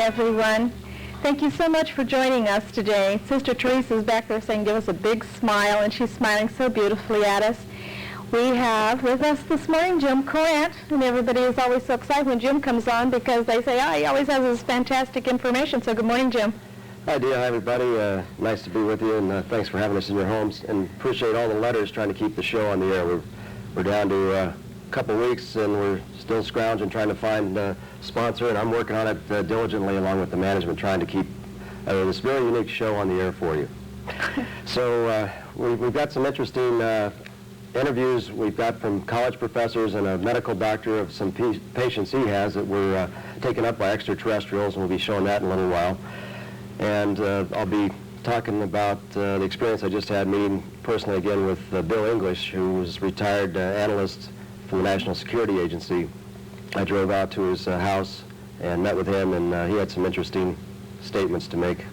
everyone. Thank you so much for joining us today. Sister Teresa's back there saying, give us a big smile, and she's smiling so beautifully at us. We have with us this morning Jim Courant, and everybody is always so excited when Jim comes on because they say, he always has this fantastic information. So good morning, Jim. Hi, Dee. Hi, everybody. Nice to be with you, and thanks for having us in your homes, and appreciate all the letters trying to keep the show on the air. We're down to a couple weeks, and we're still scrounging, trying to find a sponsor, and I'm working on it diligently along with the management, trying to keep this very unique show on the air for you. So we've got some interesting interviews we've got from college professors and a medical doctor of some patients he has that were taken up by extraterrestrials, and we'll be showing that in a little while. And I'll be talking about the experience I just had meeting personally again with Bill English, who was retired analyst from the National Security Agency. I drove out to his house and met with him, and he had some interesting statements to make.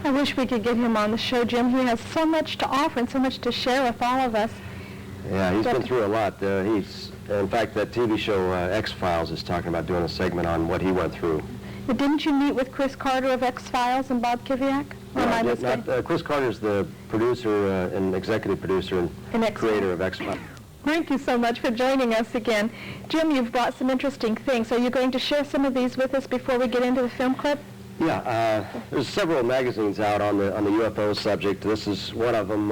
I wish we could get him on the show, Jim. He has so much to offer and so much to share with all of us. Yeah, he's been through a lot. In fact, that TV show X-Files is talking about doing a segment on what he went through. But didn't you meet with Chris Carter of X-Files and Bob Kiviak? Chris Carter's the producer and executive producer and creator of X-Files. Thank you so much for joining us again. Jim, you've brought some interesting things. Are you going to share some of these with us before we get into the film clip? Yeah, there's several magazines out on the UFO subject. This is one of them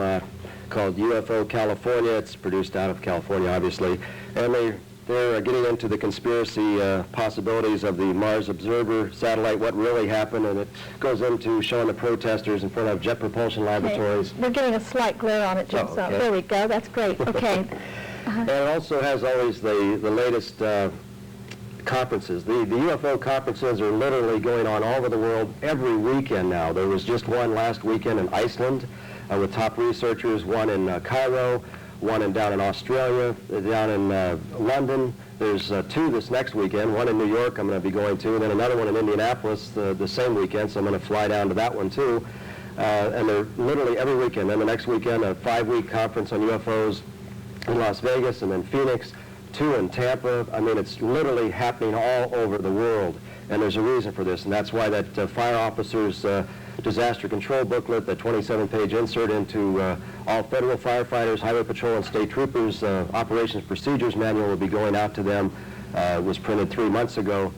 called UFO California. It's produced out of California, obviously. And they're getting into the conspiracy possibilities of the Mars Observer satellite, what really happened, and it goes into showing the protesters in front of Jet Propulsion Laboratories. Okay. We're getting a slight glare on it, Jim, so there we go. That's great. Okay. And it also has always the latest conferences. The UFO conferences are literally going on all over the world every weekend now. There was just one last weekend in Iceland with top researchers, one in Cairo, one down in Australia, down in London. There's two this next weekend, one in New York I'm going to be going to, and then another one in Indianapolis the same weekend, so I'm going to fly down to that one too. And they're literally every weekend. Then the next weekend, a 5-week conference on UFOs in Las Vegas, and then Phoenix, 2 in Tampa. I mean, it's literally happening all over the world, and there's a reason for this, and that's why that fire officers disaster control booklet, the 27-page insert into all federal firefighters, highway patrol, and state troopers operations procedures manual will be going out to them. It was printed 3 months ago,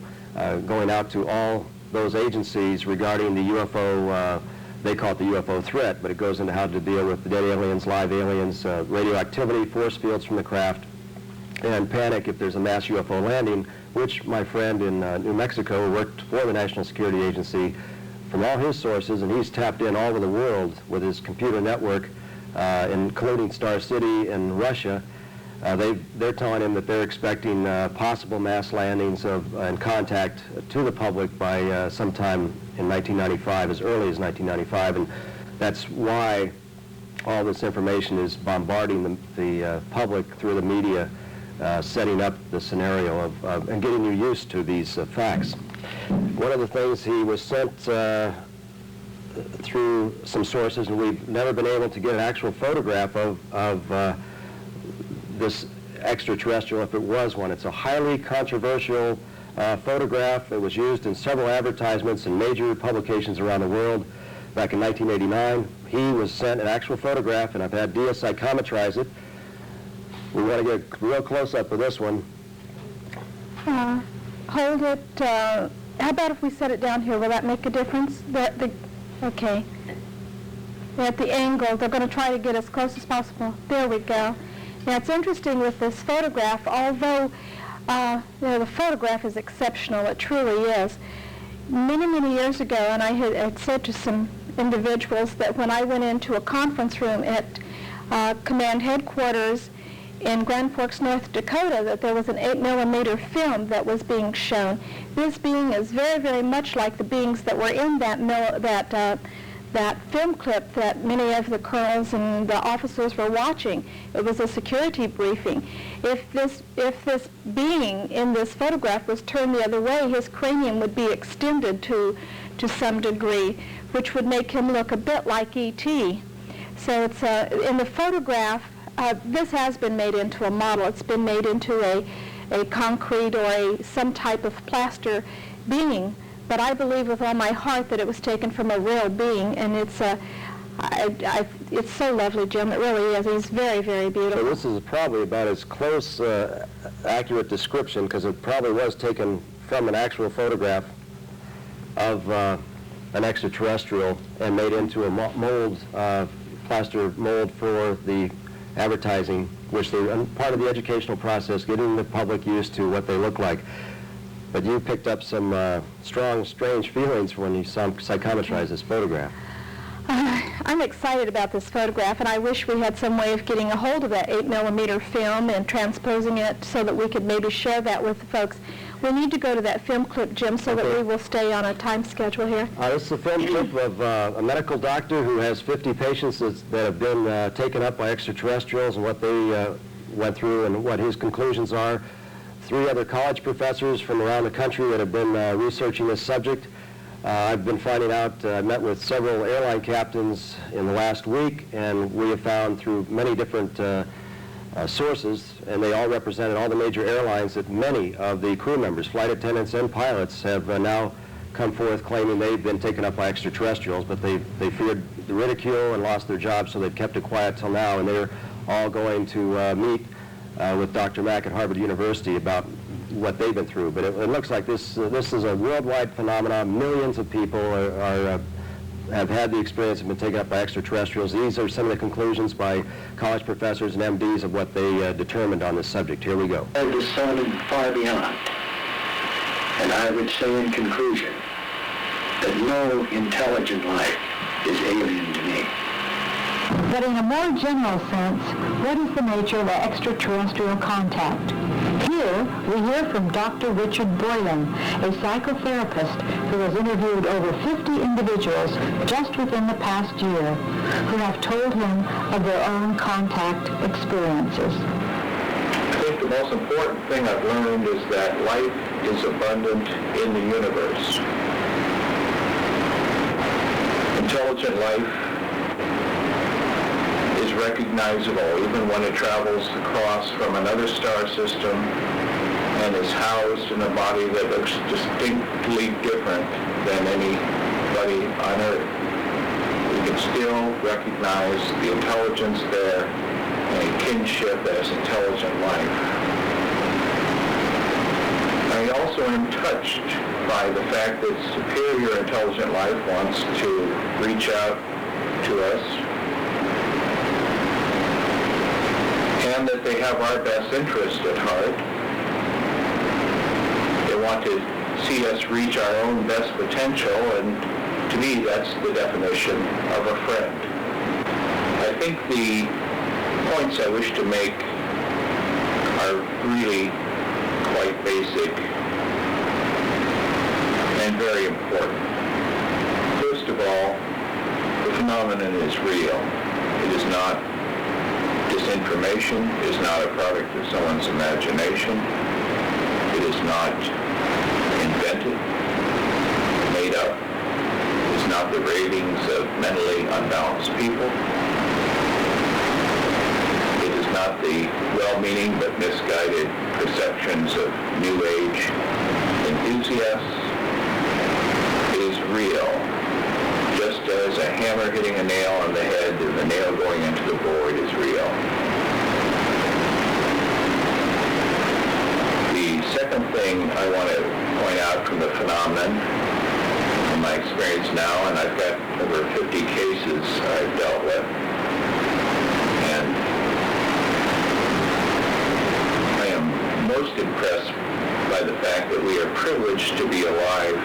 going out to all those agencies regarding the UFO. They call it the UFO threat, but it goes into how to deal with the dead aliens, live aliens, radioactivity, force fields from the craft, and panic if there's a mass UFO landing, which my friend in New Mexico worked for the National Security Agency from all his sources, and he's tapped in all over the world with his computer network, including Star City and Russia. They're telling him that they're expecting possible mass landings and contact to the public by sometime in 1995, as early as 1995, and that's why all this information is bombarding the public through the media, setting up the scenario of and getting you used to these facts. One of the things he was sent through some sources, and we've never been able to get an actual photograph of this extraterrestrial, if it was one. It's a highly controversial photograph. It was used in several advertisements in major publications around the world back in 1989. He was sent an actual photograph, and I've had Dia psychometrize it. We want to get a real close-up of this one. Hold it. How about if we set it down here? Will that make a difference? Okay. At the angle, they're going to try to get as close as possible. There we go. Now, it's interesting with this photograph, although the photograph is exceptional, it truly is. Many, many years ago, and I had said to some individuals that when I went into a conference room at command headquarters in Grand Forks, North Dakota, that there was an 8mm film that was being shown. This being is very, very much like the beings that were in that film clip that many of the colonels and the officers were watching. It was a security briefing. If this being in this photograph was turned the other way, his cranium would be extended to some degree, which would make him look a bit like E.T. So it's in the photograph. This has been made into a model. It's been made into a concrete or some type of plaster being but I believe with all my heart that it was taken from a real being, and it's it's so lovely, Jim. It really is. He's very, very beautiful. So this is probably about as close, accurate description, because it probably was taken from an actual photograph of an extraterrestrial and made into a mold, plaster mold for the advertising, which they, part of the educational process, getting the public used to what they look like. But you picked up some strong, strange feelings when you psychometrized this photograph. I'm excited about this photograph, and I wish we had some way of getting a hold of that 8mm film and transposing it so that we could maybe share that with the folks. We need to go to that film clip, Jim, so that we will stay on a time schedule here. This is a film clip of a medical doctor who has 50 patients that have been taken up by extraterrestrials and what they went through and what his conclusions are. 3 other college professors from around the country that have been researching this subject. I've been finding out, I met with several airline captains in the last week, and we have found through many different sources, and they all represented all the major airlines, that many of the crew members, flight attendants and pilots, have now come forth claiming they've been taken up by extraterrestrials, but they feared the ridicule and lost their jobs, so they've kept it quiet till now, and they're all going to meet with Dr. Mack at Harvard University about what they've been through. But it looks like this is a worldwide phenomenon. Millions of people have had the experience and been taken up by extraterrestrials. These are some of the conclusions by college professors and MDs of what they determined on this subject. Here we go. The sun and far beyond. And I would say in conclusion that no intelligent life is alien to me. But in a more general sense, what is the nature of extraterrestrial contact? Here, we hear from Dr. Richard Boylan, a psychotherapist who has interviewed over 50 individuals just within the past year who have told him of their own contact experiences. I think the most important thing I've learned is that life is abundant in the universe. Intelligent life is recognizable even when it travels across from another star system and is housed in a body that looks distinctly different than anybody on Earth. We can still recognize the intelligence there and a kinship as intelligent life. I also am touched by the fact that superior intelligent life wants to reach out to us, and that they have our best interest at heart. They want to see us reach our own best potential, and to me that's the definition of a friend. I think the points I wish to make are really quite basic and very important. First of all, the phenomenon is real. It is not disinformation, is not a product of someone's imagination. It is not invented, made up. It is not the ravings of mentally unbalanced people. It is not the well-meaning but misguided perceptions of New Age enthusiasts. It is real. Just as a hammer hitting a nail on the head and the nail going into the board is real. The second thing I want to point out from the phenomenon, from my experience now, and I've got over 50 cases I've dealt with, and I am most impressed by the fact that we are privileged to be alive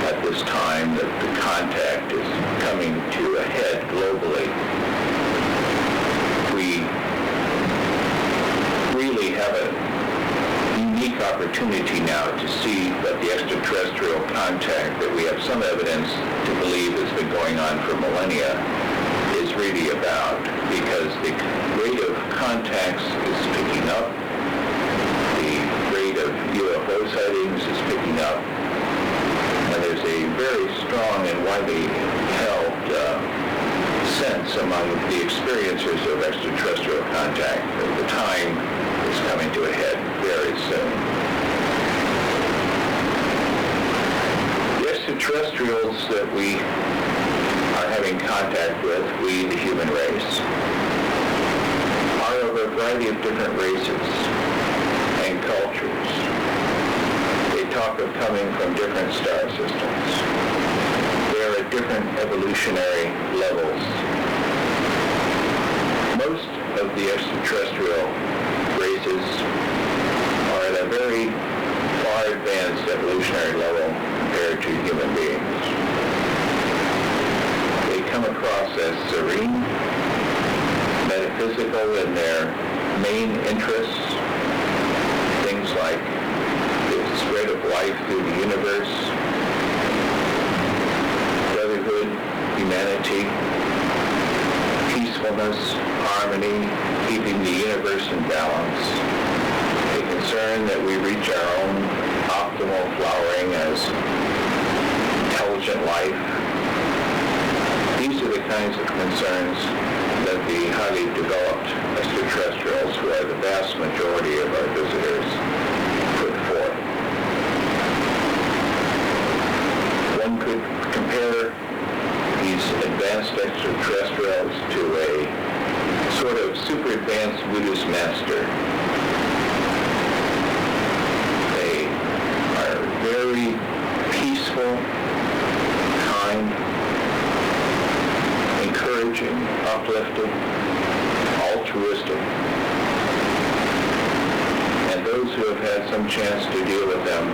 at this time, that the contact is coming to a head globally. We really have a unique opportunity now to see what the extraterrestrial contact that we have some evidence to believe has been going on for millennia is really about, because the rate of contacts is picking up, the rate of UFO sightings is picking up, and there's a very strong and widely held sense among the experiencers of extraterrestrial contact that the time is coming to a head very soon. extraterrestrials that we are having contact with, we, the human race, are of a variety of different races and cultures. They talk of coming from different star systems. They are at different evolutionary levels. Most of the extraterrestrial races are at a very far advanced evolutionary level compared to human beings. They come across as serene, metaphysical in their main interests, things like the spread of life through the universe, brotherhood, humanity, peacefulness, harmony, keeping the universe in balance, a concern that we reach our own optimal flowering as intelligent life. These are the kinds of concerns that the highly developed extraterrestrials, who are the vast majority of our visitors, put forth. One could compare these advanced extraterrestrials to a sort of super advanced Buddhist master. They are very peaceful, kind, encouraging, uplifting, altruistic. And those who have had some chance to deal with them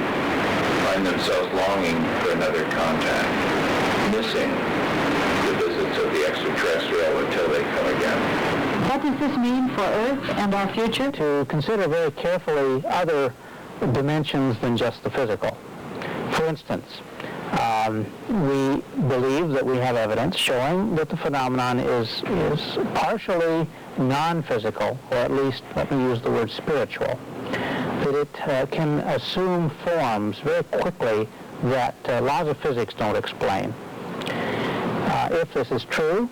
find themselves longing for another contact, missing the visits of the extraterrestrial until they come again. What does this mean for Earth and our future? To consider very carefully other dimensions than just the physical. For instance, we believe that we have evidence showing that the phenomenon is partially non-physical, or at least, let me use the word spiritual, that it can assume forms very quickly that laws of physics don't explain. If this is true,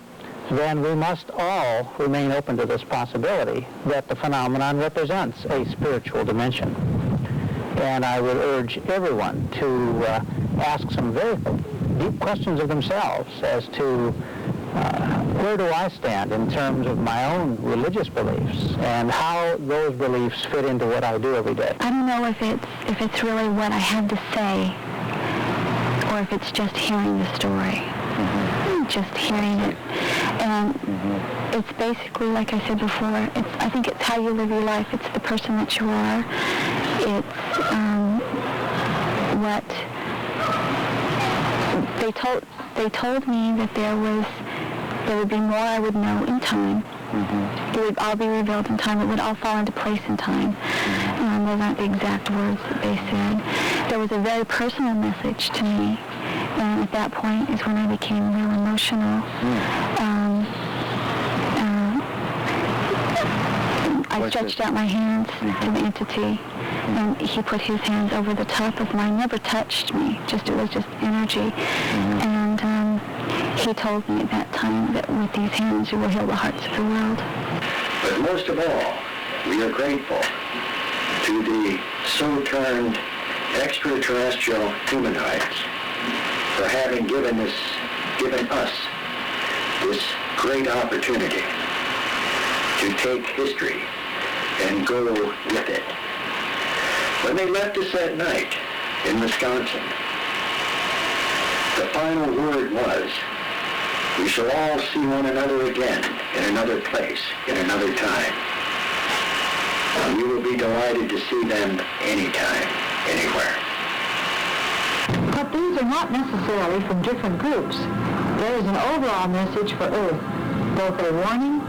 then we must all remain open to this possibility that the phenomenon represents a spiritual dimension. And I would urge everyone to ask some very deep questions of themselves as to where do I stand in terms of my own religious beliefs and how those beliefs fit into what I do every day. I don't know if it's really what I have to say or if it's just hearing the story. Just hearing it. And it's basically, like I said before, I think it's how you live your life. It's the person that you are. It's what they told me that there would be more I would know in time. It would all be revealed in time. It would all fall into place in time. Those aren't the exact words that they said. There was a very personal message to me. And at that point is when I became real emotional. I stretched out my hands to the entity, and he put his hands over the top of mine, never touched me, it was just energy. And he told me at that time that with these hands you will heal the hearts of the world. But most of all, we are grateful to the so-turned extraterrestrial humanoids for having given us this great opportunity to take history and go with it. When they left us that night in Wisconsin, the final word was, we shall all see one another again in another place, in another time. And we will be delighted to see them anytime, anywhere. But these are not necessarily from different groups. There is an overall message for Earth, both a warning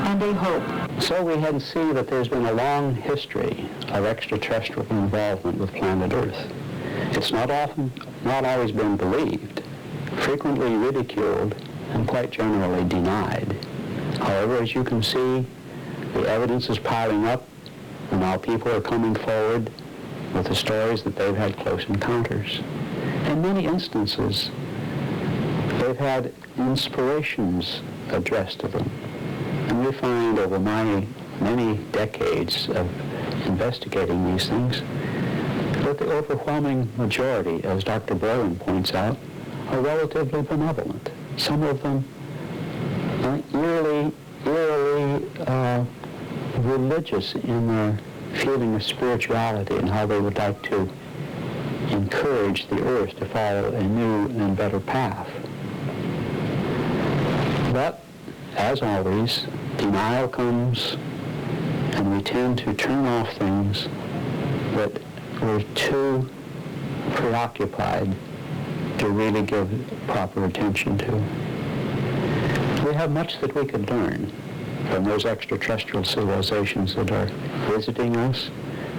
and a hope. So we can see that there's been a long history of extraterrestrial involvement with planet Earth. It's not always been believed, frequently ridiculed, and quite generally denied. However, as you can see, the evidence is piling up, and now people are coming forward with the stories that they've had close encounters. In many instances, they've had inspirations addressed to them. And we find over my many decades of investigating these things, that the overwhelming majority, as Dr. Boylan points out, are relatively benevolent. Some of them eerily religious in their feeling of spirituality and how they would like to encourage the earth to follow a new and better path. But, as always, denial comes, and we tend to turn off things that we're too preoccupied to really give proper attention to. We have much that we could learn from those extraterrestrial civilizations that are visiting us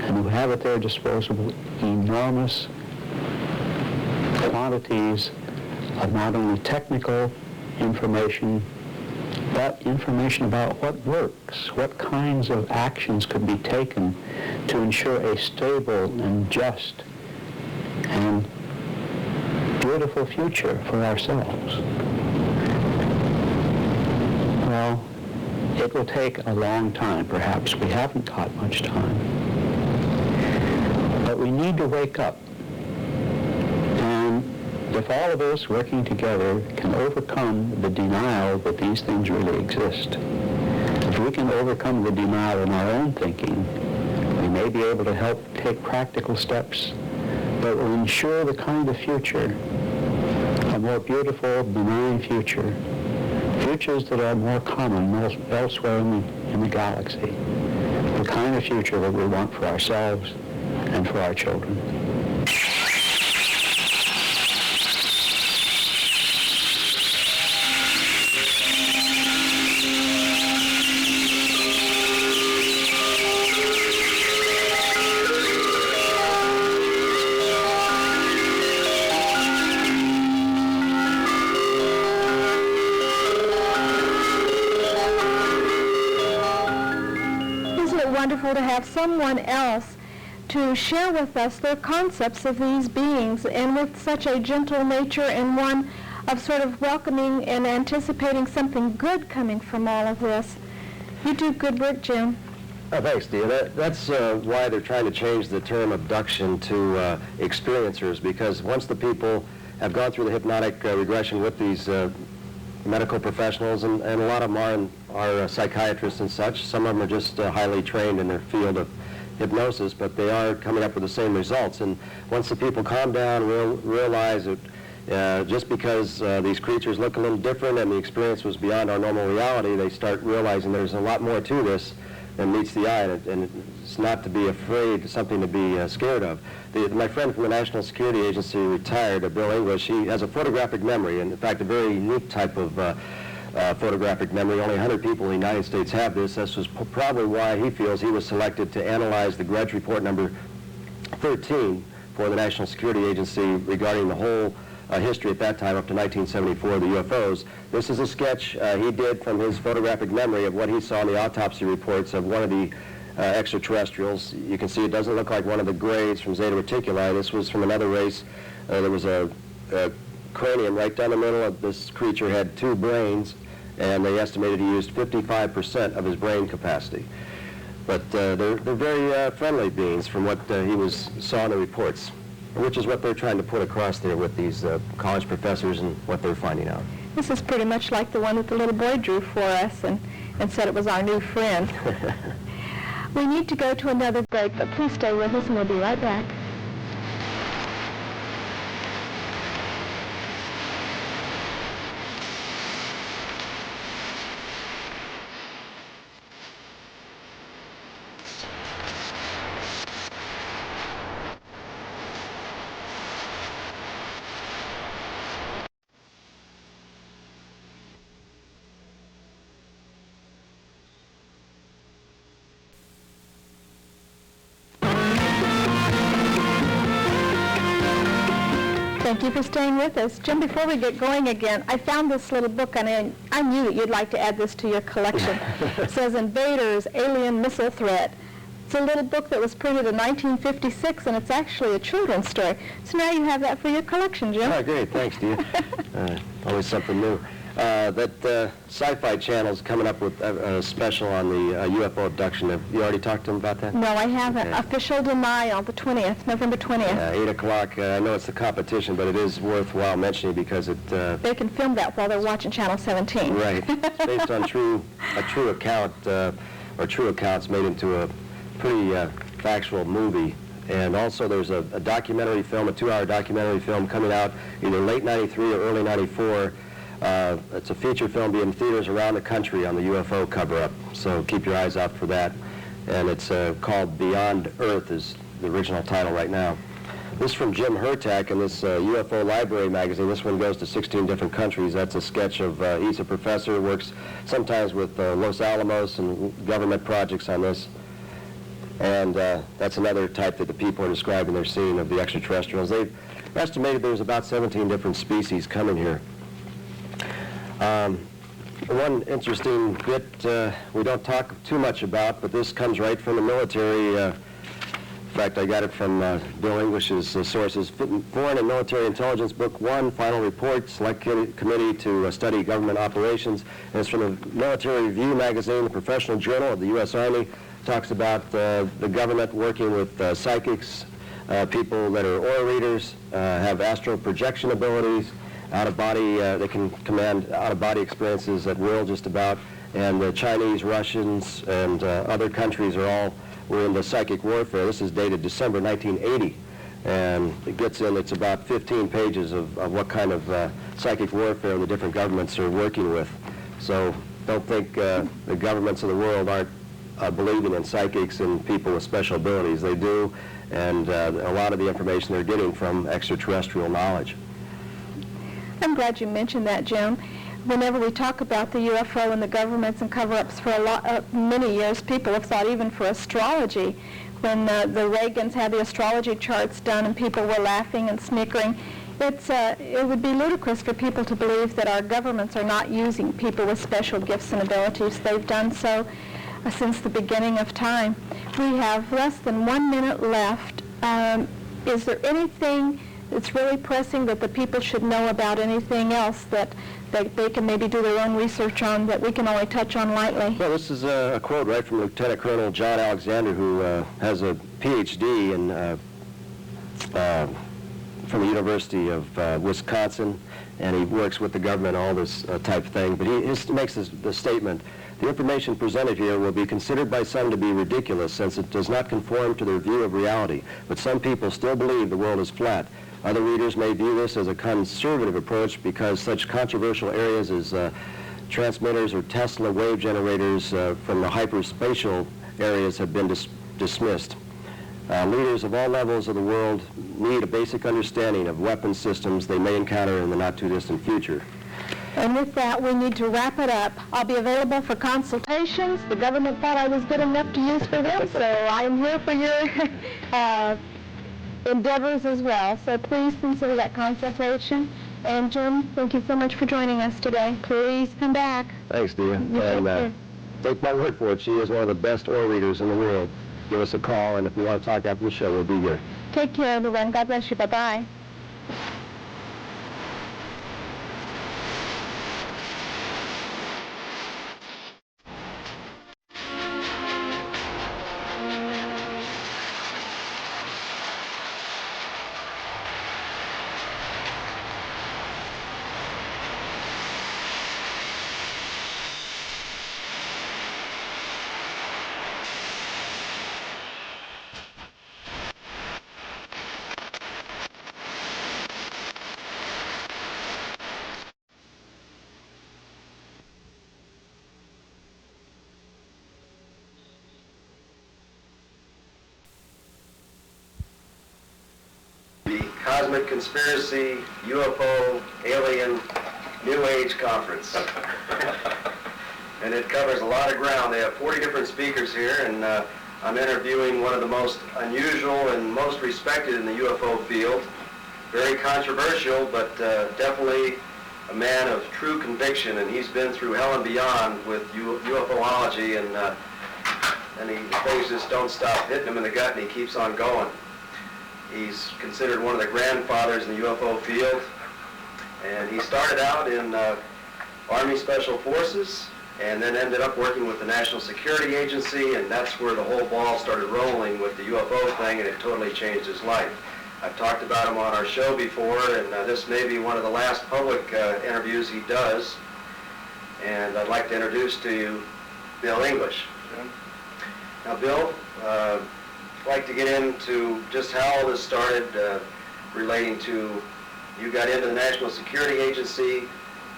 and who have at their disposal enormous quantities of not only technical information, but information about what works, what kinds of actions could be taken to ensure a stable and just and beautiful future for ourselves. Well, it will take a long time, perhaps. We haven't got much time. But we need to wake up. And if all of us working together can overcome the denial that these things really exist, if we can overcome the denial in our own thinking, we may be able to help take practical steps that will ensure the kind of future, a more beautiful, benign future, futures that are more common elsewhere in the galaxy, the kind of future that we want for ourselves and for our children. Wonderful to have someone else to share with us their concepts of these beings, and with such a gentle nature and one of sort of welcoming and anticipating something good coming from all of this. You do good work, Jim. Oh, thanks, Dee. That's why they're trying to change the term abduction to experiencers, because once the people have gone through the hypnotic regression with these medical professionals, and a lot of them are psychiatrists and such. Some of them are just highly trained in their field of hypnosis, but they are coming up with the same results. And once the people calm down, realize that just because these creatures look a little different and the experience was beyond our normal reality, they start realizing there's a lot more to this than meets the eye, and it's not to be afraid, something to be scared of. My friend from the National Security Agency, retired, Bill English, he has a photographic memory, and in fact a very unique type of photographic memory. Only 100 people in the United States have this. This was probably why he feels he was selected to analyze the Grudge Report number 13 for the National Security Agency regarding the whole history at that time up to 1974 of the UFOs. This is a sketch he did from his photographic memory of what he saw in the autopsy reports of one of the extraterrestrials. You can see it doesn't look like one of the grays from Zeta Reticuli. This was from another race. There was a cranium right down the middle of this creature, had 2 brains, and they estimated he used 55% of his brain capacity. But they're very friendly beings from what he saw in the reports, which is what they're trying to put across there with these college professors and what they're finding out. This is pretty much like the one that the little boy drew for us and said it was our new friend. We need to go to another break, but please stay with us and we'll be right back. Thank you for staying with us. Jim, before we get going again, I found this little book, and I knew that you'd like to add this to your collection. It says Invaders, Alien Missile Threat. It's a little book that was printed in 1956, and it's actually a children's story. So now you have that for your collection, Jim. Oh, great. Thanks, Dee. Always something new. That Sci-Fi Channel's coming up with a special on the UFO abduction. Have you already talked to them about that? No, I haven't. Okay. Official denial, the 20th, November 20th. 8 o'clock. I know it's the competition, but it is worthwhile mentioning because it... They can film that while they're watching Channel 17. Right. It's based on a true account, or true accounts made into a pretty factual movie. And also there's a documentary film, a 2-hour documentary film coming out either late 93 or early 94. It's a feature film being in theaters around the country on the UFO cover-up, so keep your eyes out for that. And it's called Beyond Earth is the original title right now. This is from Jim Hurtak in this UFO Library magazine. This one goes to 16 different countries. That's a sketch of, he's a professor, works sometimes with Los Alamos and government projects on this. And that's another type that the people are describing they're seeing of the extraterrestrials. They've estimated there's about 17 different species coming here. One interesting bit we don't talk too much about, but this comes right from the military. In fact, I got it from Bill English's sources. Foreign and Military Intelligence, Book 1, Final Report, Select Committee to Study Government Operations. And it's from the Military Review magazine, the professional journal of the U.S. Army. Talks about the government working with psychics, people that are aura readers, have astral projection abilities, out-of-body, they can command out-of-body experiences at will just about, and the Chinese, Russians, and other countries are all were into psychic warfare. This is dated December 1980, and it gets in, it's about 15 pages of what kind of psychic warfare the different governments are working with. So don't think the governments of the world aren't believing in psychics and people with special abilities. They do, and a lot of the information they're getting from extraterrestrial knowledge. I'm glad you mentioned that, Jim. Whenever we talk about the UFO and the governments and cover-ups for many years, people have thought even for astrology, when the Reagans had the astrology charts done and people were laughing and snickering, it would be ludicrous for people to believe that our governments are not using people with special gifts and abilities. They've done so since the beginning of time. We have less than 1 minute left. Is there anything that's really pressing that the people should know about, anything else that they can maybe do their own research on that we can only touch on lightly? Well, this is a quote right from Lieutenant Colonel John Alexander, who has a PhD from the University of Wisconsin, and he works with the government, all this type of thing. But he makes the statement, the information presented here will be considered by some to be ridiculous since it does not conform to their view of reality, but some people still believe the world is flat. Other readers may view this as a conservative approach because such controversial areas as transmitters or Tesla wave generators from the hyperspatial areas have been dismissed. Leaders of all levels of the world need a basic understanding of weapons systems they may encounter in the not-too-distant future. And with that, we need to wrap it up. I'll be available for consultations. The government thought I was good enough to use for them, so I am here for your endeavors as well. So please consider that consultation. And Jim, thank you so much for joining us today. Please come back. Thanks, dear. And take my word for it, she is one of the best aura readers in the world. Give us a call, and if you want to talk after the show, we'll be here. Take care, everyone. God bless you. Bye-bye. Cosmic Conspiracy, UFO, Alien, New Age Conference. And it covers a lot of ground. They have 40 different speakers here, and I'm interviewing one of the most unusual and most respected in the UFO field. Very controversial, but definitely a man of true conviction, and he's been through hell and beyond with UFOlogy, and the things just don't stop hitting him in the gut, and he keeps on going. He's considered one of the grandfathers in the UFO field, and he started out in Army Special Forces, and then ended up working with the National Security Agency, and that's where the whole ball started rolling with the UFO thing, and it totally changed his life. I've talked about him on our show before, and this may be one of the last public interviews he does, and I'd like to introduce to you Bill English. Now, Bill, I'd like to get into just how all this started relating to, you got into the National Security Agency,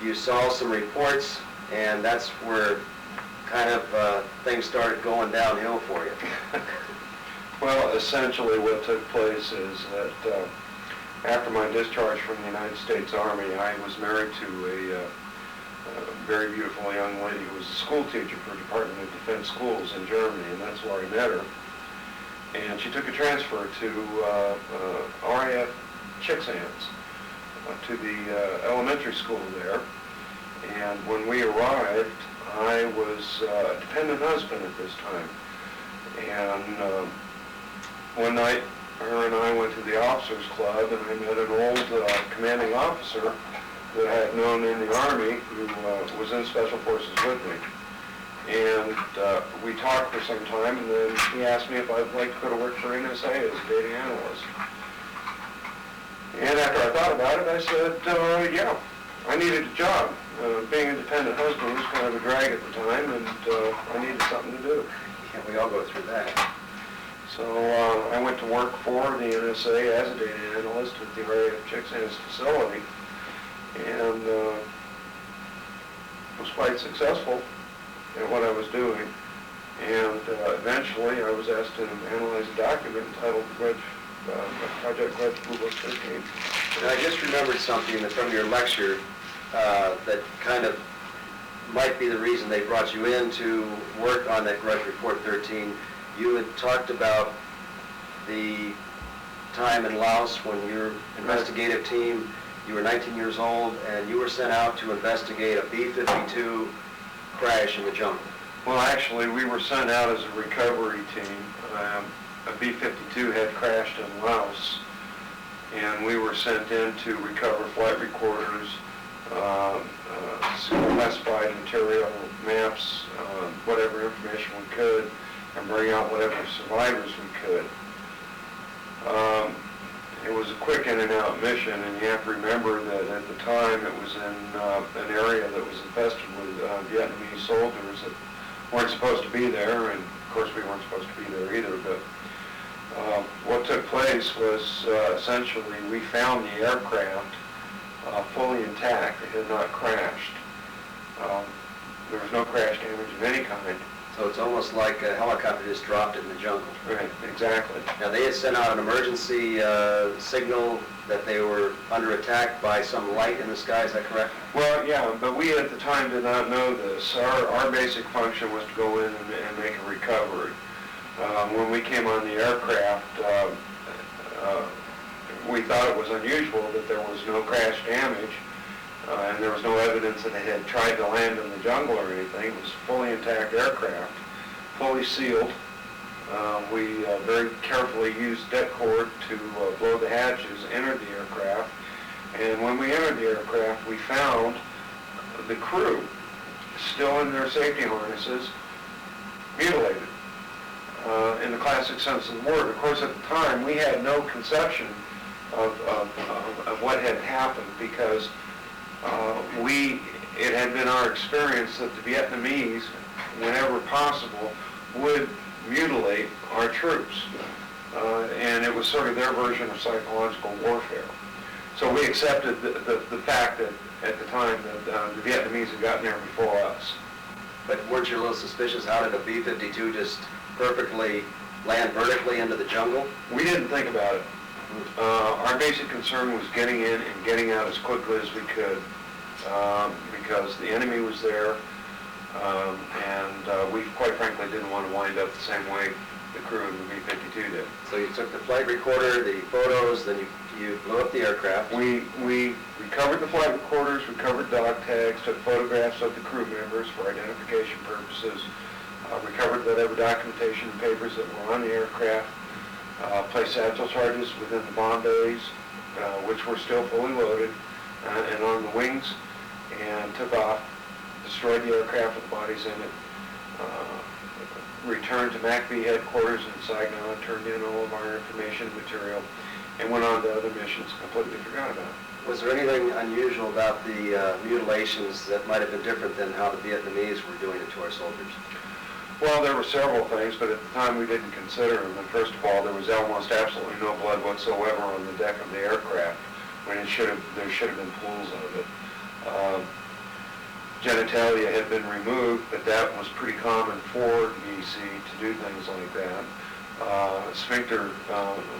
you saw some reports, and that's where kind of things started going downhill for you. Well, essentially what took place is that after my discharge from the United States Army, I was married to a very beautiful young lady who was a school teacher for Department of Defense schools in Germany, and that's where I met her. And she took a transfer to RAF Chicksands, to the elementary school there. And when we arrived, I was a dependent husband at this time. And one night, her and I went to the officers club, and I met an old commanding officer that I had known in the Army who was in Special Forces with me. And we talked for some time, and then he asked me if I'd like to go to work for NSA as a data analyst. And after I thought about it, I said, yeah, I needed a job. Being a dependent husband was kind of a drag at the time, and I needed something to do. Yeah, we all go through that. So I went to work for the NSA as a data analyst at the RAF Chicksands facility, and was quite successful at what I was doing. And eventually I was asked to analyze a document entitled Project Grudge Blue Book 13. And I just remembered something from your lecture that kind of might be the reason they brought you in to work on that Grudge Report 13. You had talked about the time in Laos when your investigative team, you were 19 years old, and you were sent out to investigate a B-52 crash in the jungle. Well, actually, we were sent out as a recovery team. A B-52 had crashed in Laos, and we were sent in to recover flight recorders, classified material, maps, whatever information we could, and bring out whatever survivors we could. It was a quick in and out mission, and you have to remember that at the time it was in an area that was infested with Vietnamese soldiers that weren't supposed to be there, and of course we weren't supposed to be there either. But what took place was essentially we found the aircraft fully intact. It had not crashed. There was no crash damage of any kind. So it's almost like a helicopter just dropped it in the jungle. Right, exactly. Now, they had sent out an emergency signal that they were under attack by some light in the sky, is that correct? Well, yeah, but we at the time did not know this. Our basic function was to go in and make a recovery. When we came on the aircraft, we thought it was unusual that there was no crash damage, and there was no evidence that they had tried to land in the jungle or anything. It was a fully intact aircraft, fully sealed. We very carefully used deck cord to blow the hatches, entered the aircraft, and when we entered the aircraft, we found the crew still in their safety harnesses, mutilated, in the classic sense of the word. Of course, at the time, we had no conception of what had happened, because it had been our experience that the Vietnamese, whenever possible, would mutilate our troops. And it was sort of their version of psychological warfare. So we accepted the fact that at the time that the Vietnamese had gotten there before us. But weren't you a little suspicious? How did a B-52 just perfectly land vertically into the jungle? We didn't think about it. Our basic concern was getting in and getting out as quickly as we could, because the enemy was there, and we quite frankly didn't want to wind up the same way the crew of the B-52 did. So you took the flight recorder, the photos, then you blew up the aircraft. We recovered the flight recorders, recovered dog tags, took photographs of the crew members for identification purposes, recovered whatever documentation and papers that were on the aircraft, placed satchel charges within the bomb bays, which were still fully loaded, and on the wings, and took off destroyed the aircraft with the bodies in it, returned to MACV headquarters in Saigon, turned in all of our information and material, and went on to other missions, completely forgot about it. Was there anything unusual about the mutilations that might have been different than how the Vietnamese were doing it to our soldiers? Well, there were several things, but at the time we didn't consider them. And first of all, there was almost absolutely no blood whatsoever on the deck of the aircraft, when there should have been pools of it. Genitalia had been removed, but that was pretty common for VC to do things like that. Sphincter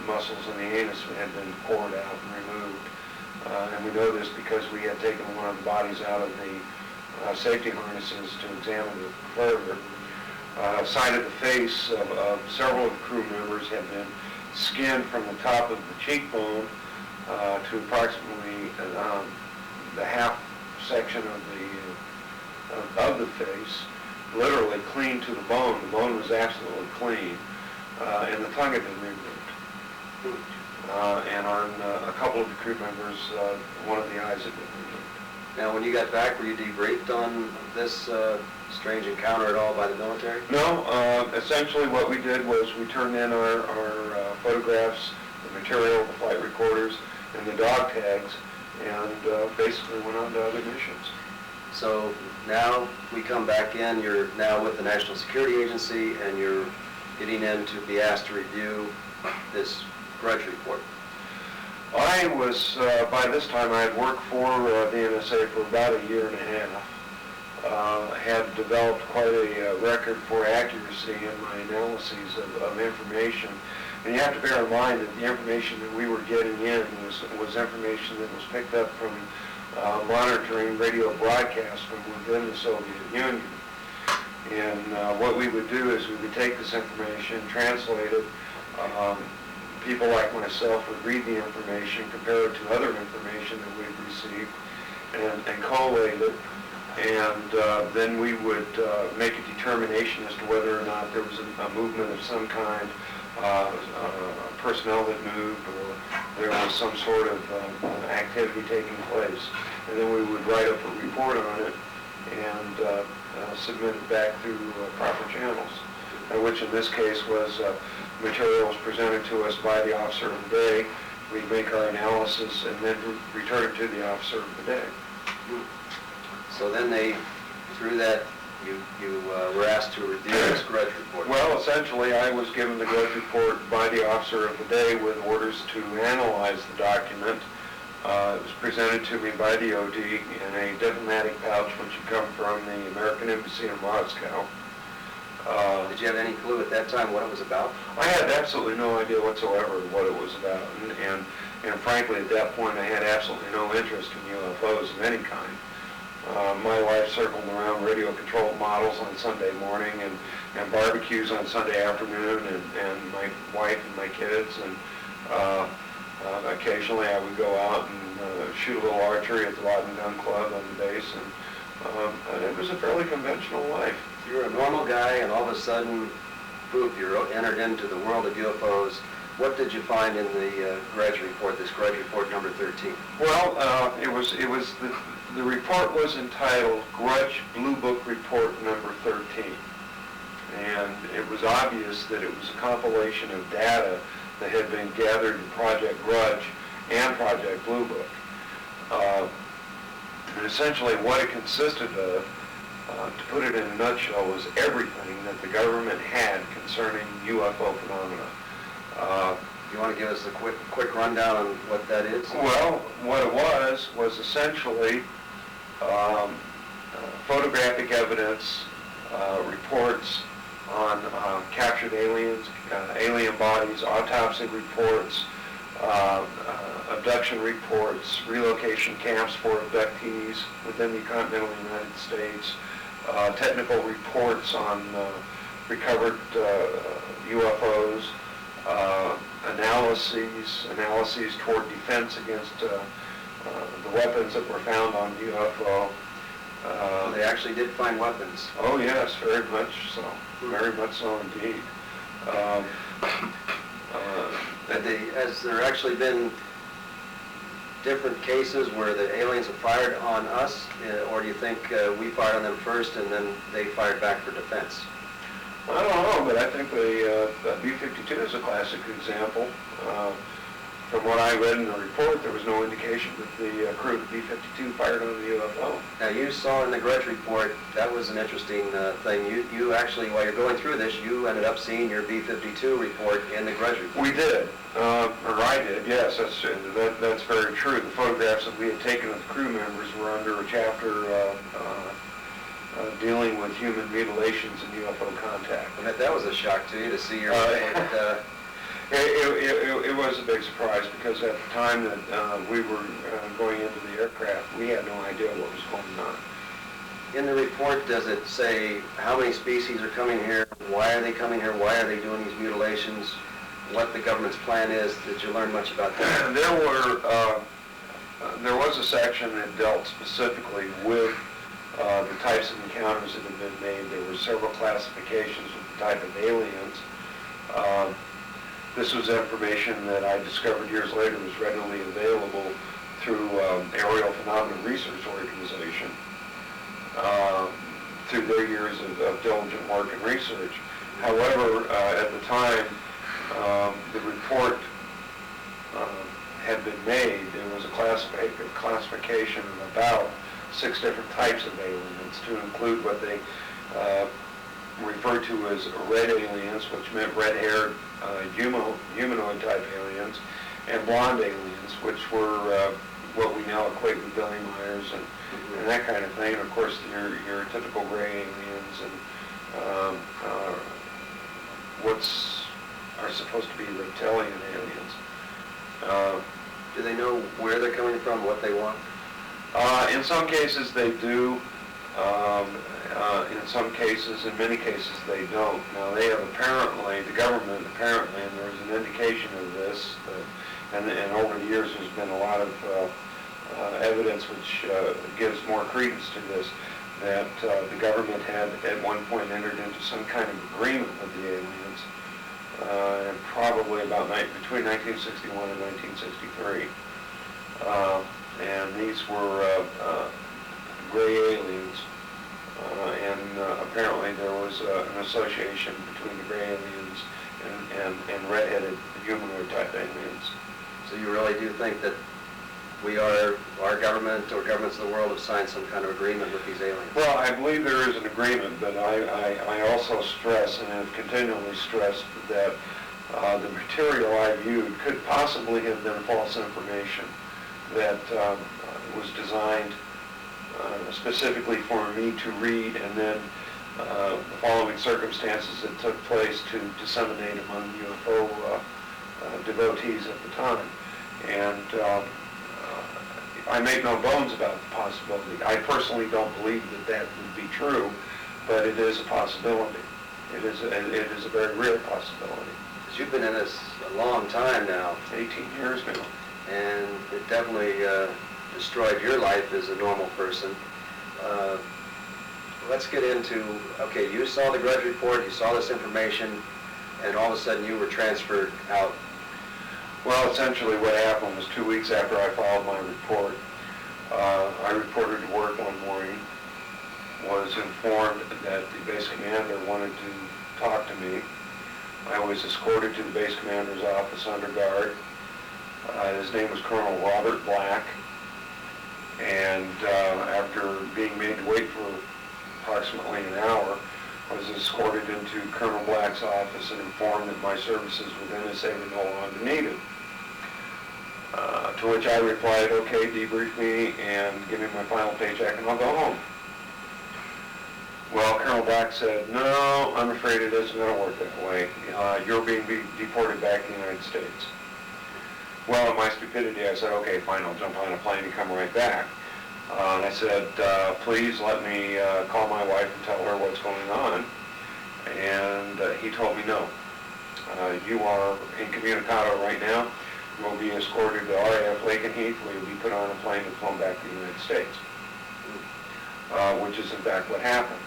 muscles in the anus had been poured out and removed. And we know this because we had taken one of the bodies out of the safety harnesses to examine it further. Side of the face of several of the crew members had been skinned from the top of the cheekbone to approximately the half section of the face, literally clean to the bone. The bone was absolutely clean, and the tongue had been removed. And on a couple of the crew members, one of the eyes had been removed. Now, when you got back, were you debriefed on this strange encounter at all by the military? No, essentially what we did was we turned in our photographs, the material, the flight recorders, and the dog tags, and basically went on to other missions. So now we come back in, you're now with the National Security Agency, and you're getting in to be asked to review this grudge report. I was, by this time I had worked for the NSA for about a year and a half. Had developed quite a record for accuracy in my analyses of information. And you have to bear in mind that the information that we were getting in was information that was picked up from monitoring radio broadcasts from within the Soviet Union. And what we would do is we would take this information, translate it. People like myself would read the information, compare it to other information that we'd received, and collate it. And then we would make a determination as to whether or not there was a movement of some kind, personnel that moved, or there was some sort of activity taking place. And then we would write up a report on it and submit it back through proper channels, which in this case was materials presented to us by the officer of the day. We'd make our analysis and then return it to the officer of the day. So then through that, you were asked to review this grudge report. Well, essentially, I was given the grudge report by the officer of the day with orders to analyze the document. It was presented to me by the OD in a diplomatic pouch which had come from the American Embassy in Moscow. Did you have any clue at that time what it was about? I had absolutely no idea whatsoever what it was about, and frankly, at that point, I had absolutely no interest in UFOs of any kind. My life circled around radio-controlled models on Sunday morning and barbecues on Sunday afternoon, and my wife and my kids, and occasionally I would go out and shoot a little archery at the Rod and Gun Club on the base, and it was a fairly conventional life. You were a normal guy, and all of a sudden, poof, you're entered into the world of UFOs. What did you find in the grudge report, this grudge report number 13? Well, the report was entitled Grudge Blue Book Report number 13. And it was obvious that it was a compilation of data that had been gathered in Project Grudge and Project Blue Book. And essentially what it consisted of, to put it in a nutshell, was everything that the government had concerning UFO phenomena. You want to give us a quick rundown on what that is? Well, what it was essentially photographic evidence, reports on captured aliens, alien bodies, autopsy reports, abduction reports, relocation camps for abductees within the continental United States, technical reports on recovered UFOs, analyses toward defense against the weapons that were found on the UFO. They actually did find weapons. Oh yes, very much so. Very much so indeed. Has there actually been different cases where the aliens have fired on us, or do you think we fired on them first and then they fired back for defense? I don't know, but I think the B-52 is a classic example. From what I read in the report, there was no indication that the crew of the B-52 fired on the UFO. Now, you saw in the Grudge report, that was an interesting thing. You actually, while you're going through this, you ended up seeing your B-52 report in the Grudge report. We did, or I did, yes, that's very true. The photographs that we had taken of the crew members were under a chapter dealing with human mutilations and UFO contact. And that was a shock to you to see your It was a big surprise because at the time that we were going into the aircraft, we had no idea what was going on. In the report, does it say how many species are coming here? Why are they coming here? Why are they doing these mutilations? What the government's plan is? Did you learn much about that? There was a section that dealt specifically with the types of encounters that had been made. There were several classifications of the type of aliens. This was information that I discovered years later was readily available through Aerial Phenomena Research Organization, through their years of diligent work and research. However, at the time the report had been made, there was a classification of about 6 different types of aliens, to include what they referred to as red aliens, which meant red-haired humanoid type aliens, and blonde aliens, which were what we now equate with Billy Myers and that kind of thing. And of course, your typical gray aliens and are supposed to be reptilian aliens. Do they know where they're coming from, what they want? In some cases they do. In some cases, in many cases, they don't. Now, they have apparently, the government apparently, and there's an indication of this, and over the years there's been a lot of evidence which gives more credence to this, that the government had at one point entered into some kind of agreement with the aliens, probably about between 1961 and 1963. And these were gray aliens. And apparently there was an association between the gray aliens and red-headed humanoid type aliens. So you really do think that our government or governments of the world have signed some kind of agreement with these aliens? Well, I believe there is an agreement, but I also stress and have continually stressed that the material I viewed could possibly have been false information that was designed specifically for me to read, and then the following circumstances that took place to disseminate among UFO devotees at the time. And I make no bones about the possibility. I personally don't believe that would be true, but it is a possibility. It is a very real possibility. Because you've been in this a long time now. 18 years now. And it definitely destroyed your life as a normal person. Let's get into, okay, you saw the Grudge report, you saw this information, and all of a sudden you were transferred out. Well, essentially what happened was 2 weeks after I filed my report, I reported to work one morning, was informed that the base commander wanted to talk to me. I was escorted to the base commander's office under guard. His name was Colonel Robert Black, and after being made to wait for approximately an hour, I was escorted into Colonel Black's office and informed that my services with NSA were no longer needed. To which I replied, okay, debrief me and give me my final paycheck and I'll go home. Well, Colonel Black said, no, I'm afraid it isn't going to work that way. You're being deported back to the United States. Well, in my stupidity, I said, okay, fine, I'll jump on a plane and come right back. And I said, please let me call my wife and tell her what's going on. And he told me, no. You are incommunicado right now. You will be escorted to RAF Lakenheath, where you'll be put on a plane and flown back to the United States, which is in fact what happened.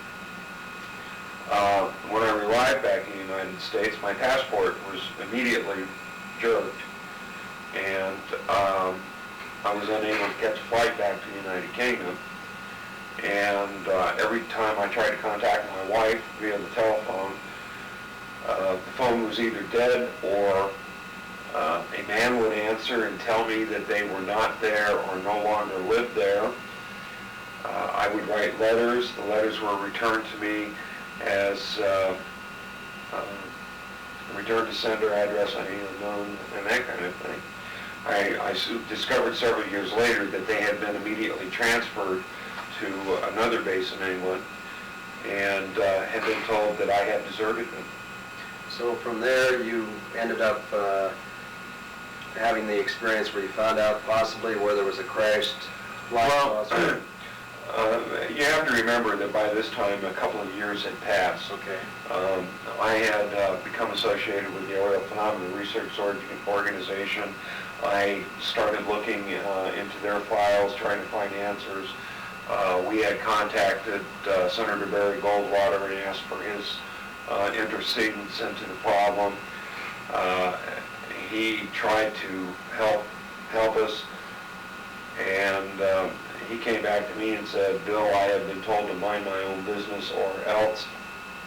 When I arrived back in the United States, my passport was immediately jerked. And I was unable to catch a flight back to the United Kingdom. And every time I tried to contact my wife via the telephone, the phone was either dead or a man would answer and tell me that they were not there or no longer lived there. I would write letters. The letters were returned to me as return to sender, address unknown, and that kind of thing. I discovered several years later that they had been immediately transferred to another base in England and had been told that I had deserted them. So from there, you ended up having the experience where you found out possibly where there was a crashed flight. Well, you have to remember that by this time a couple of years had passed. Okay. I had become associated with the Aerial Phenomena Research Organization. I started looking into their files, trying to find answers. We had contacted Senator Barry Goldwater and asked for his intercedence into the problem. He tried to help us, and he came back to me and said, "Bill, I have been told to mind my own business or else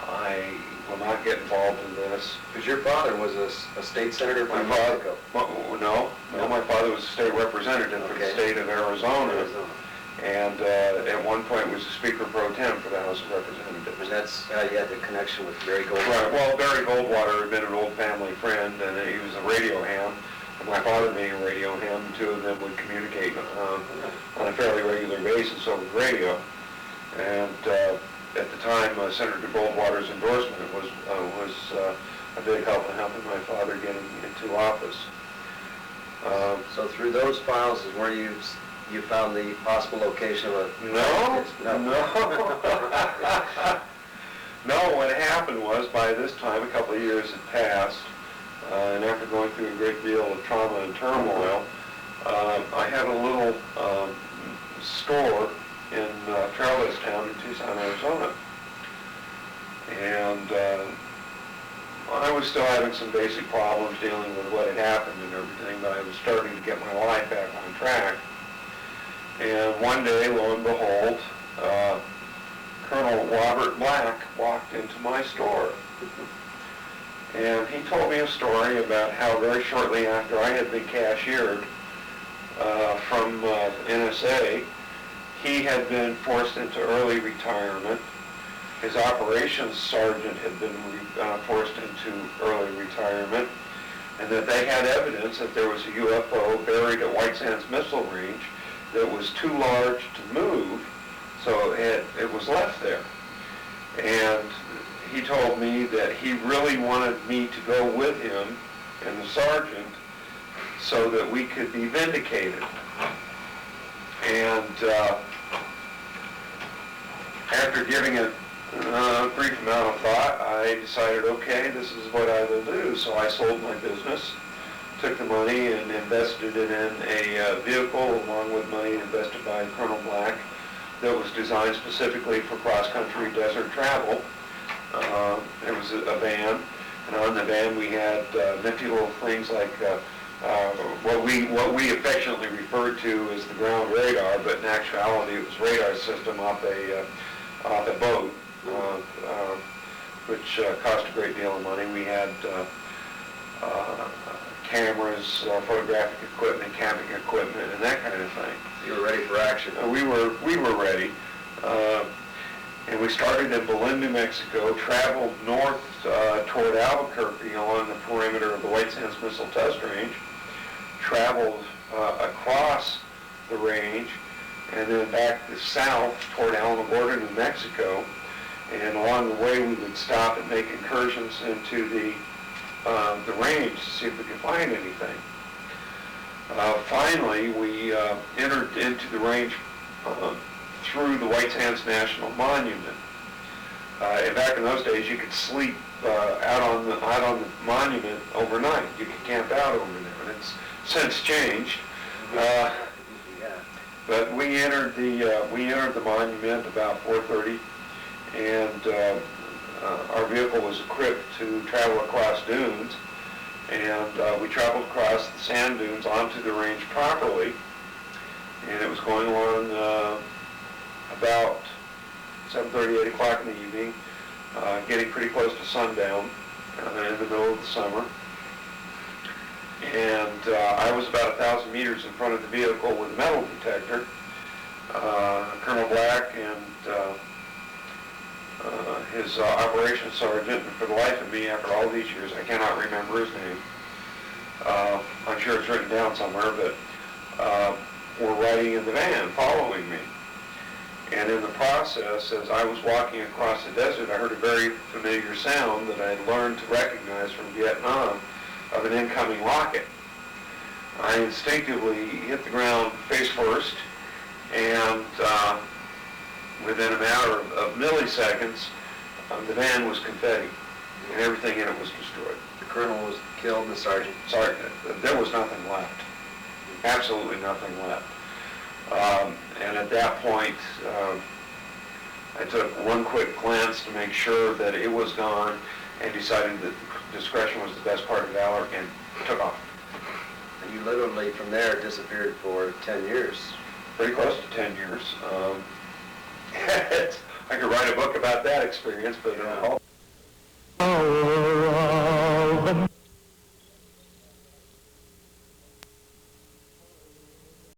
I will not get involved in this." Because your father was a state senator from My father, Mexico. no, my father was a state representative for the state of Arizona. And at one point was the Speaker Pro Tem for the House of Representatives. And that's how you had the connection with Barry Goldwater. Right. Well, Barry Goldwater had been an old family friend, and he was a radio ham. And my father being a radio ham, the two of them would communicate on a fairly regular basis over radio. And at the time, Senator Goldwater's endorsement was a big help in helping my father get into office. So through those files is where you found the possible location of a... No. No, what happened was, by this time, a couple of years had passed, and after going through a great deal of trauma and turmoil, I had a little store in Trailblaze Town in Tucson, Arizona. And I was still having some basic problems dealing with what had happened and everything, but I was starting to get my life back on track. And one day, lo and behold, Colonel Robert Black walked into my store. And he told me a story about how very shortly after I had been cashiered from NSA, he had been forced into early retirement. His operations sergeant had been forced into early retirement, and that they had evidence that there was a UFO buried at White Sands Missile Range that was too large to move, so it was left there. And he told me that he really wanted me to go with him and the sergeant so that we could be vindicated. And after giving it a brief amount of thought, I decided, okay, this is what I will do. So I sold my business, took the money and invested it in a vehicle along with money invested by Colonel Black that was designed specifically for cross-country desert travel. It was a van, and on the van we had nifty little things like what we affectionately referred to as the ground radar, but in actuality it was radar system off a boat, which cost a great deal of money. We had cameras, photographic equipment, camping equipment, and that kind of thing. You were ready for action. We were ready. And we started in Belen, New Mexico, traveled north toward Albuquerque along the perimeter of the White Sands Missile Test Range, traveled across the range, and then back to south toward Alamogordo, New Mexico. And along the way, we would stop and make incursions into the range to see if we could find anything. Finally, we entered into the range through the White Sands National Monument. And back in those days, you could sleep out on the monument overnight. You could camp out over there, and it's since changed. But we entered the monument about 4:30, and our vehicle was equipped to travel across dunes, and we traveled across the sand dunes onto the range properly, and it was going on about 7:30, 8 o'clock in the evening, getting pretty close to sundown in the middle of the summer. And I was about 1,000 meters in front of the vehicle with a metal detector. Colonel Black and his operations sergeant, and for the life of me, after all these years, I cannot remember his name. I'm sure it's written down somewhere, but were riding in the van, following me. And in the process, as I was walking across the desert, I heard a very familiar sound that I had learned to recognize from Vietnam of an incoming rocket. I instinctively hit the ground face first, and within a matter of milliseconds, the van was confetti, and everything in it was destroyed. The colonel was killed, the sergeant. There was nothing left. Absolutely nothing left. And at that point, I took one quick glance to make sure that it was gone, and decided that discretion was the best part of valor, and took off. And you literally, from there, disappeared for 10 years. Pretty close to 10 years. I could write a book about that experience, but... Oh,